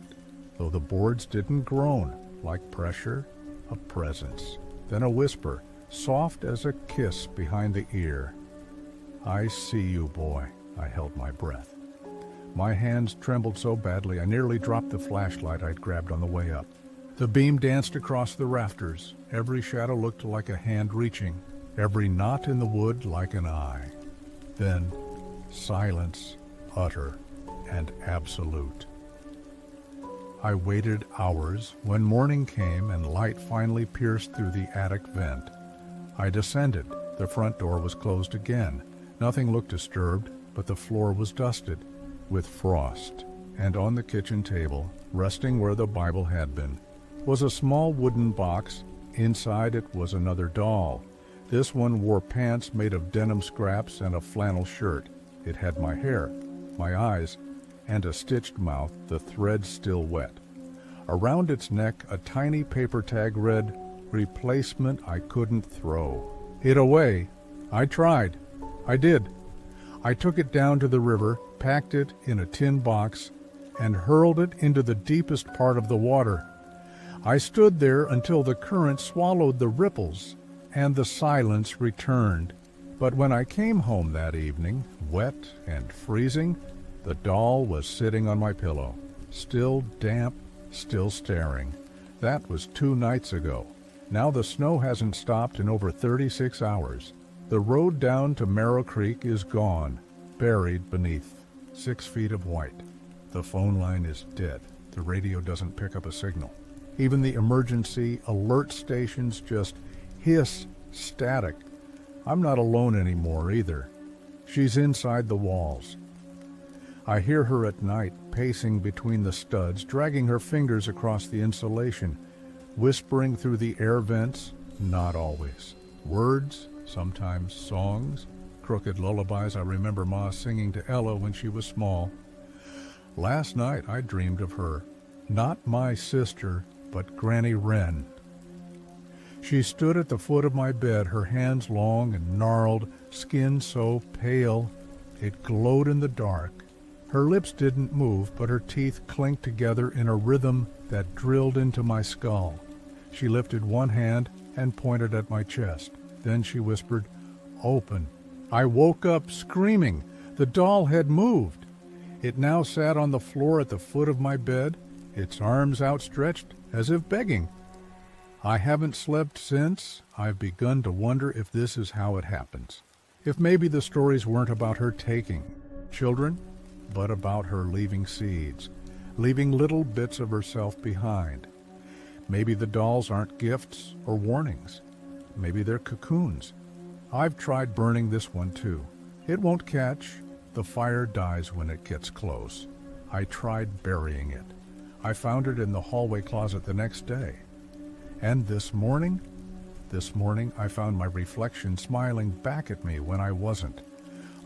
though the boards didn't groan, like pressure, a presence. Then a whisper, soft as a kiss behind the ear. I see you, boy. I held my breath. My hands trembled so badly I nearly dropped the flashlight I'd grabbed on the way up. The beam danced across the rafters. Every shadow looked like a hand reaching, every knot in the wood like an eye. Then silence, utter and absolute. I waited hours. When morning came and light finally pierced through the attic vent, I descended. The front door was closed again. Nothing looked disturbed, but the floor was dusted with frost, and on the kitchen table, resting where the Bible had been, was a small wooden box Inside it was another doll. This one wore pants made of denim scraps and a flannel shirt. It had my hair, my eyes, and a stitched mouth, the thread still wet. Around its neck, a tiny paper tag read, "Replacement I couldn't throw." It away. I tried. I did. I took it down to the river, packed it in a tin box, and hurled it into the deepest part of the water. I stood there until the current swallowed the ripples and the silence returned. But when I came home that evening, wet and freezing, the doll was sitting on my pillow, still damp, still staring. That was 2 nights ago. Now the snow hasn't stopped in over 36 hours. The road down to Marrow Creek is gone, buried beneath 6 feet of white. The phone line is dead. The radio doesn't pick up a signal. Even the emergency alert stations just hiss static. I'm not alone anymore either. She's inside the walls. I hear her at night, pacing between the studs, dragging her fingers across the insulation, whispering through the air vents, not always. Words, sometimes songs, crooked lullabies I remember Ma singing to Ella when she was small. Last night I dreamed of her, not my sister, but Granny Wren. She stood at the foot of my bed, her hands long and gnarled, skin so pale it glowed in the dark. Her lips didn't move, but her teeth clinked together in a rhythm that drilled into my skull. She lifted one hand and pointed at my chest. Then she whispered, "Open." I woke up screaming. The doll had moved. It now sat on the floor at the foot of my bed, its arms outstretched as if begging. I haven't slept since. I've begun to wonder if this is how it happens. If maybe the stories weren't about her taking children, but about her leaving seeds, leaving little bits of herself behind. Maybe the dolls aren't gifts or warnings. Maybe they're cocoons. I've tried burning this one too. It won't catch. The fire dies when it gets close. I tried burying it. I found it in the hallway closet the next day. And this morning I found my reflection smiling back at me when I wasn't.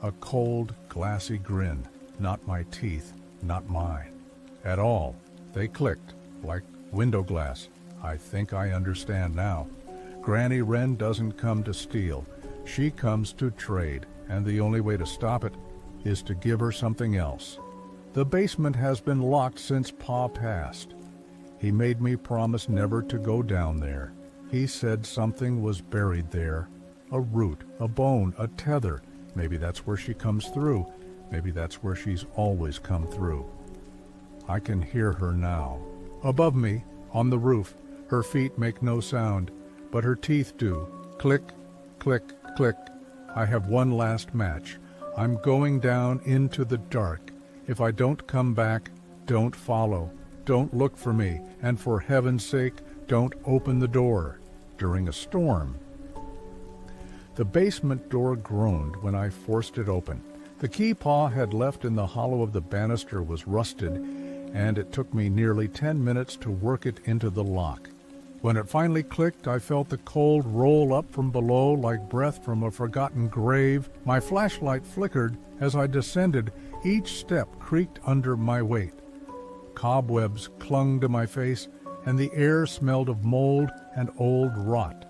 A cold, glassy grin, not my teeth, not mine. At all. They clicked, like window glass. I think I understand now. Granny Wren doesn't come to steal. She comes to trade, and the only way to stop it is to give her something else. The basement has been locked since Pa passed. He made me promise never to go down there. He said something was buried there. A root, a bone, a tether. Maybe that's where she comes through. Maybe that's where she's always come through. I can hear her now. Above me, on the roof, her feet make no sound, but her teeth do. Click, click, click. I have one last match. I'm going down into the dark. If I don't come back, don't follow. Don't look for me, and for heaven's sake, don't open the door during a storm. The basement door groaned when I forced it open. The key Pa had left in the hollow of the banister was rusted, and it took me nearly 10 minutes to work it into the lock. When it finally clicked, I felt the cold roll up from below like breath from a forgotten grave. My flashlight flickered as I descended. Each step creaked under my weight. Cobwebs clung to my face, and the air smelled of mold and old rot.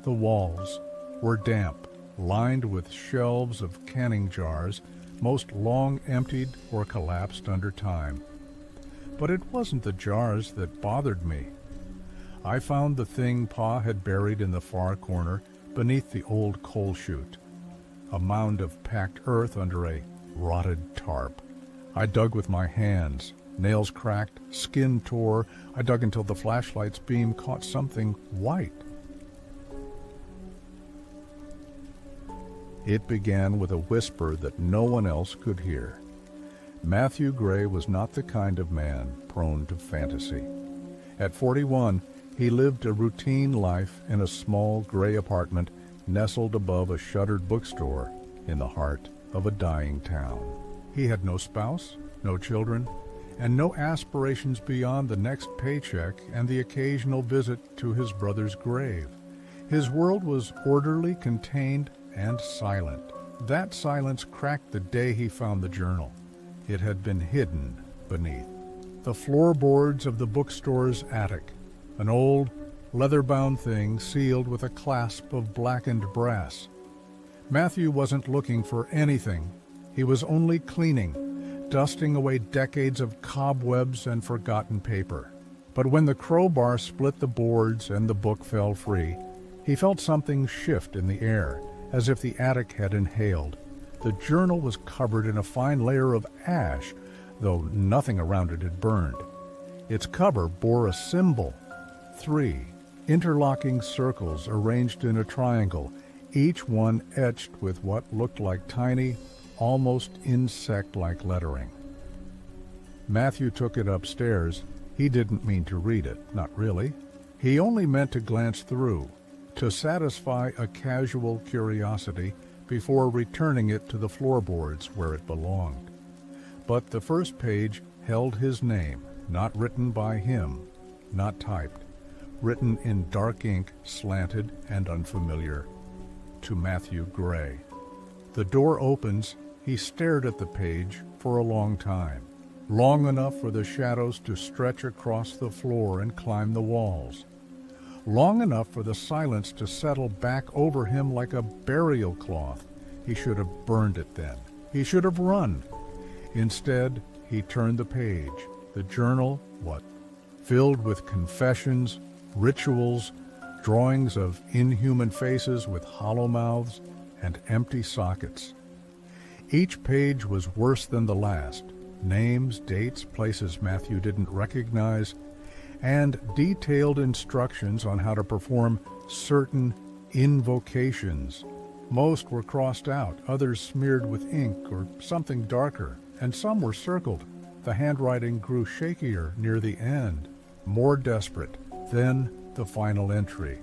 The walls were damp, lined with shelves of canning jars, most long emptied or collapsed under time. But it wasn't the jars that bothered me. I found the thing Pa had buried in the far corner beneath the old coal chute, a mound of packed earth under a rotted tarp. I dug with my hands. Nails cracked, skin tore. I dug until the flashlight's beam caught something white. It began with a whisper that no one else could hear. Matthew Gray was not the kind of man prone to fantasy. At 41, he lived a routine life in a small gray apartment nestled above a shuttered bookstore in the heart of a dying town. He had no spouse, no children, and no aspirations beyond the next paycheck and the occasional visit to his brother's grave. His world was orderly, contained, and silent. That silence cracked the day he found the journal. It had been hidden beneath the floorboards of the bookstore's attic, an old, leather-bound thing sealed with a clasp of blackened brass. Matthew wasn't looking for anything. He was only cleaning, dusting away decades of cobwebs and forgotten paper. But when the crowbar split the boards and the book fell free, he felt something shift in the air, as if the attic had inhaled. The journal was covered in a fine layer of ash, though nothing around it had burned. Its cover bore a symbol, 3 interlocking circles arranged in a triangle, each one etched with what looked like tiny, almost insect-like lettering. Matthew took it upstairs. He didn't mean to read it, not really. He only meant to glance through, to satisfy a casual curiosity before returning it to the floorboards where it belonged. But the first page held his name, not written by him, not typed, written in dark ink, slanted and unfamiliar. To Matthew Gray. The door opens. He stared at the page for a long time, long enough for the shadows to stretch across the floor and climb the walls, long enough for the silence to settle back over him like a burial cloth. He should have burned it then. He should have run. Instead, he turned the page. The journal, filled with confessions, rituals, drawings of inhuman faces with hollow mouths and empty sockets. Each page was worse than the last. Names, dates, places Matthew didn't recognize, and detailed instructions on how to perform certain invocations. Most were crossed out, others smeared with ink or something darker, and some were circled. The handwriting grew shakier near the end, more desperate. Then the final entry.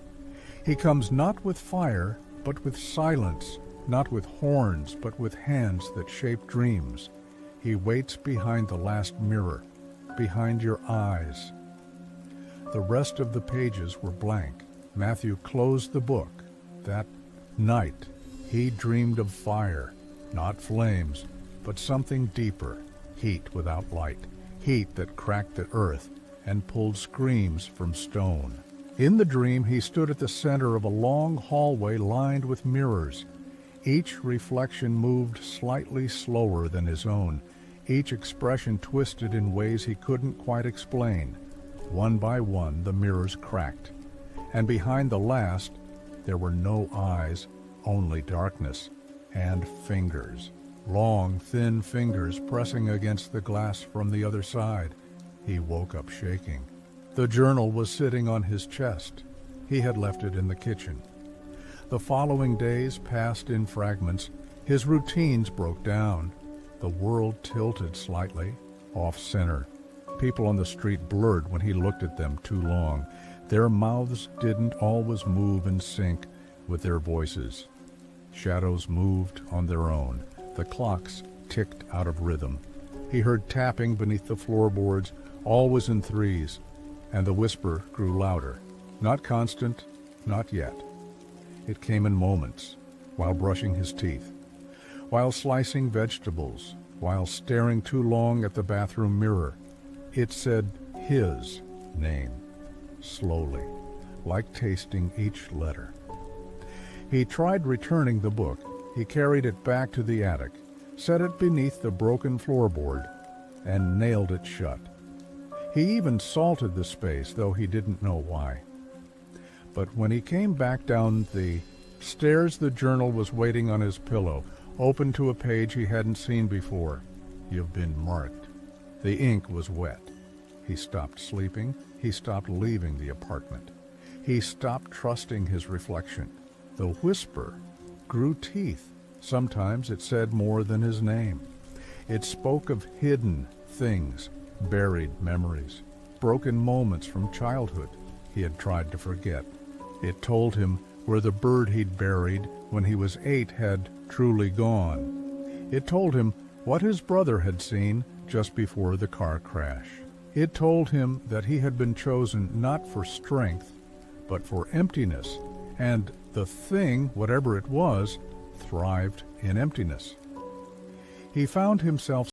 He comes not with fire, but with silence, not with horns, but with hands that shape dreams. He waits behind the last mirror, behind your eyes. The rest of the pages were blank. Matthew closed the book. That night, he dreamed of fire, not flames, but something deeper, heat without light, heat that cracked the earth and pulled screams from stone. In the dream, he stood at the center of a long hallway lined with mirrors. Each reflection moved slightly slower than his own, each expression twisted in ways he couldn't quite explain. One by one, the mirrors cracked, and behind the last, there were no eyes, only darkness, and fingers. Long, thin fingers pressing against the glass from the other side. He woke up shaking. The journal was sitting on his chest. He had left it in the kitchen. The following days passed in fragments. His routines broke down. The world tilted slightly, off-center. People on the street blurred when he looked at them too long. Their mouths didn't always move in sync with their voices. Shadows moved on their own. The clocks ticked out of rhythm. He heard tapping beneath the floorboards, always in threes, and the whisper grew louder. Not constant, not yet. It came in moments, while brushing his teeth, while slicing vegetables, while staring too long at the bathroom mirror. It said his name, slowly, like tasting each letter. He tried returning the book. He carried it back to the attic, set it beneath the broken floorboard, and nailed it shut. He even salted the space, though he didn't know why. But when he came back down the stairs, the journal was waiting on his pillow, open to a page he hadn't seen before. You've been marked. The ink was wet. He stopped sleeping. He stopped leaving the apartment. He stopped trusting his reflection. The whisper grew teeth. Sometimes it said more than his name. It spoke of hidden things, buried memories, broken moments from childhood he had tried to forget. It told him where the bird he'd buried when he was 8 had truly gone. It told him what his brother had seen just before the car crash. It told him that he had been chosen not for strength, but for emptiness, and the thing, whatever it was, thrived in emptiness. He found himself